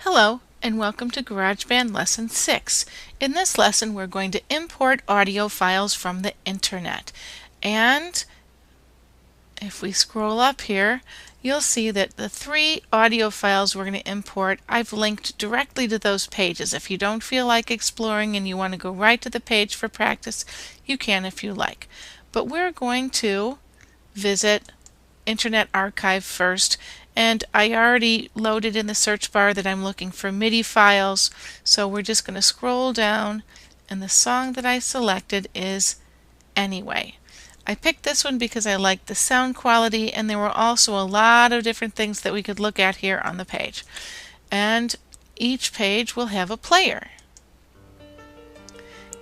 Hello and welcome to GarageBand Lesson 6. In this lesson we're going to import audio files from the internet. And if we scroll up here, you'll see that the 3 audio files we're going to import, I've linked directly to those pages. If you don't feel like exploring and you want to go right to the page for practice, you can if you like. But we're going to visit Internet Archive first, and I already loaded in the search bar that I'm looking for MIDI files, so we're just going to scroll down, and the song that I selected is Anyway. I picked this one because I liked the sound quality, and there were also a lot of different things that we could look at here on the page. And each page will have a player.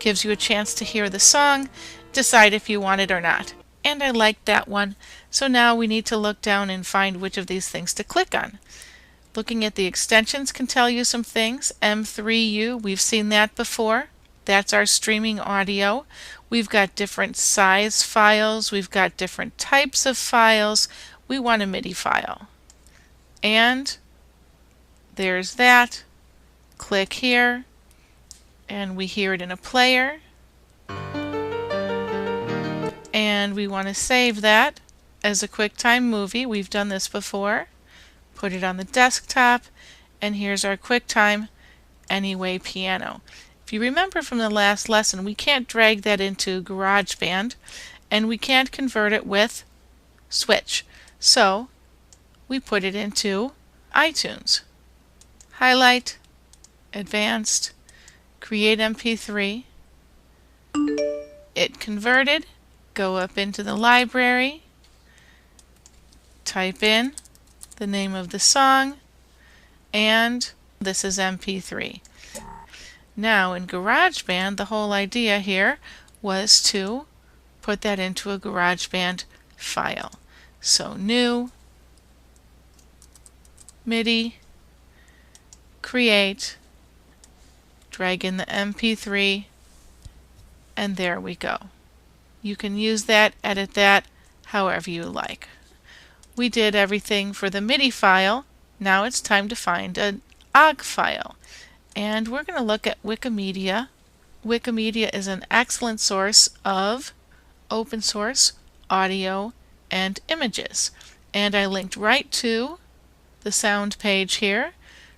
Gives you a chance to hear the song, decide if you want it or not. And I liked that one, so now we need to look down and find which of these things to click on. Looking at the extensions can tell you some things. M3U, we've seen that before. That's our streaming audio. We've got different size files, we've got different types of files. We want a MIDI file. And there's that. Click here, and we hear it in a player. And we want to save that as a QuickTime movie. We've done this before. Put it on the desktop, and here's our QuickTime Anyway piano. If you remember from the last lesson, we can't drag that into GarageBand, and we can't convert it with Switch. So we put it into iTunes. Highlight, Advanced, Create MP3. It converted. Go up into the library, type in the name of the song, and this is MP3. Now in GarageBand, the whole idea here was to put that into a GarageBand file. So New, MIDI, Create, drag in the MP3, and there we go. You can use that, edit that, however you like. We did everything for the MIDI file. Now it's time to find an OGG file. And we're going to look at Wikimedia. Wikimedia is an excellent source of open source audio and images. And I linked right to the sound page here.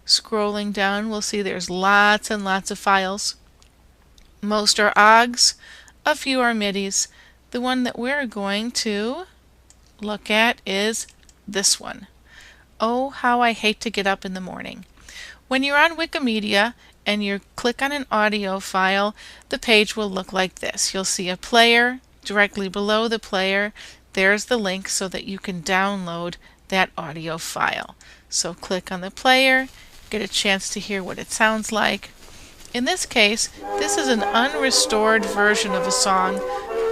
Scrolling down, we'll see there's lots and lots of files. Most are OGGs. A few are MIDIs. The one that we're going to look at is this one. Oh, how I hate to get up in the morning. When you're on Wikimedia and you click on an audio file, the page will look like this. You'll see a player. Directly below the player, there's the link so that you can download that audio file. So click on the player, get a chance to hear what it sounds like. In this case, this is an unrestored version of a song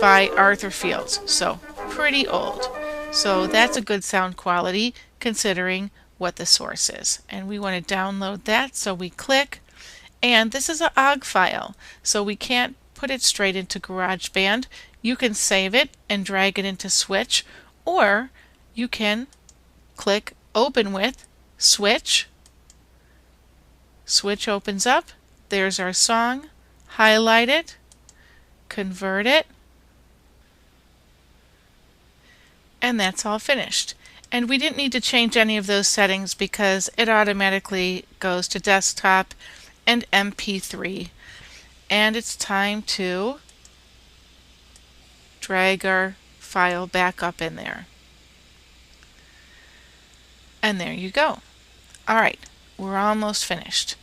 by Arthur Fields, so pretty old. So that's a good sound quality considering what the source is. And we want to download that, so we click. And this is an OGG file, so we can't put it straight into GarageBand. You can save it and drag it into Switch, or you can click Open with, Switch. Switch opens up. There's our song. Highlight it, convert it, and that's all finished. And we didn't need to change any of those settings because it automatically goes to desktop and MP3. And it's time to drag our file back up in there. And there you go. Alright, we're almost finished.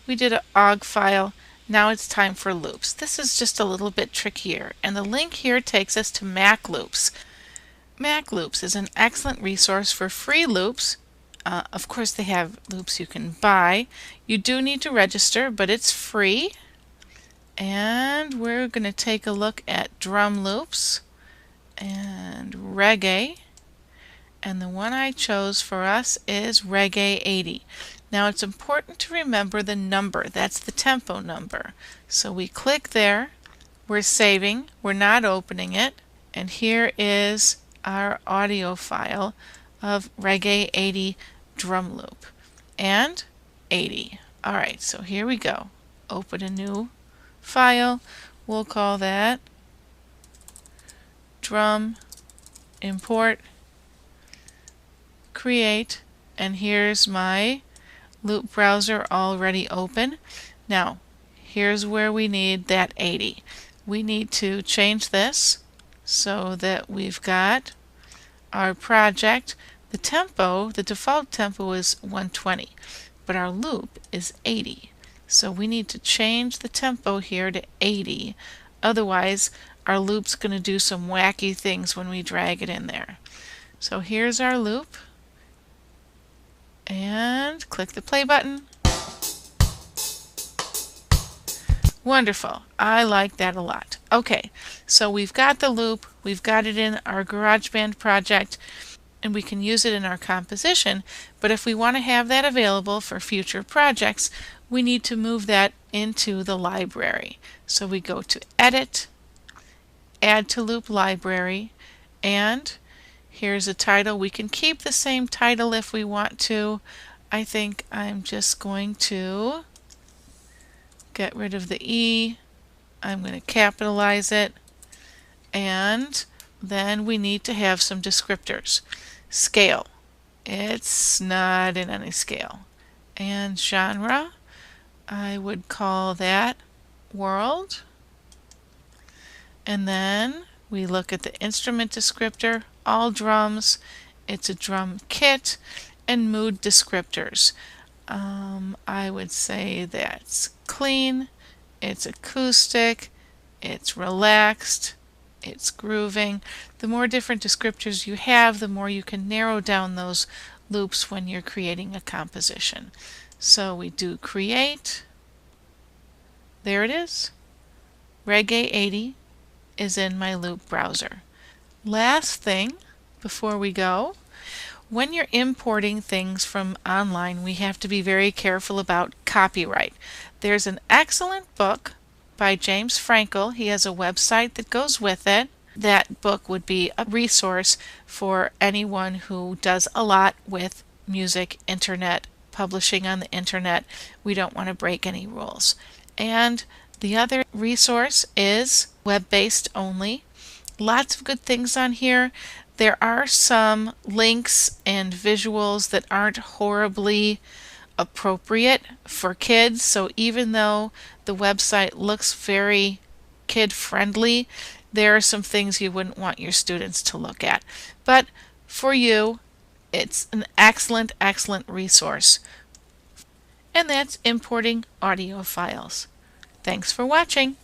We did an OGG file. Now it's time for loops. This is just a little bit trickier, and the link here takes us to Mac Loops. Mac Loops is an excellent resource for free loops. Of course, they have loops you can buy. You do need to register, but it's free. And we're going to take a look at drum loops and reggae. And the one I chose for us is Reggae 80. Now it's important to remember the number. That's the tempo number. So we click there. We're saving. We're not opening it. And here is our audio file of Reggae 80 drum loop. And 80. Alright, so here we go. Open a new file. We'll call that drum import create, and here's my loop browser already open. Now here's where we need that 80. We need to change this so that we've got our project. The tempo, the default tempo is 120, but our loop is 80. So we need to change the tempo here to 80. Otherwise, our loop's going to do some wacky things when we drag it in there. So here's our loop. And click the play button. Wonderful. I like that a lot. Okay, so we've got the loop, we've got it in our GarageBand project, and we can use it in our composition, but if we want to have that available for future projects, we need to move that into the library. So we go to Edit, Add to Loop Library, and here's a title. We can keep the same title if we want to. I think I'm just going to get rid of the E. I'm going to capitalize it, and then we need to have some descriptors. Scale. It's not in any scale. And genre, I would call that world. And then we look at the instrument descriptor, all drums, it's a drum kit, and mood descriptors. I would say that's clean, it's acoustic, it's relaxed, it's grooving. The more different descriptors you have, the more you can narrow down those loops when you're creating a composition. So we do create. There it is. Reggae 80 is in my loop browser. Last thing before we go, when you're importing things from online, we have to be very careful about copyright. There's an excellent book by James Frankel. He has a website that goes with it. That book would be a resource for anyone who does a lot with music, internet, publishing on the internet. We don't want to break any rules. And the other resource is web-based only. Lots of good things on here. There are some links and visuals that aren't horribly appropriate for kids, so even though the website looks very kid-friendly, there are some things you wouldn't want your students to look at. But for you, it's an excellent, excellent resource. And that's importing audio files. Thanks for watching.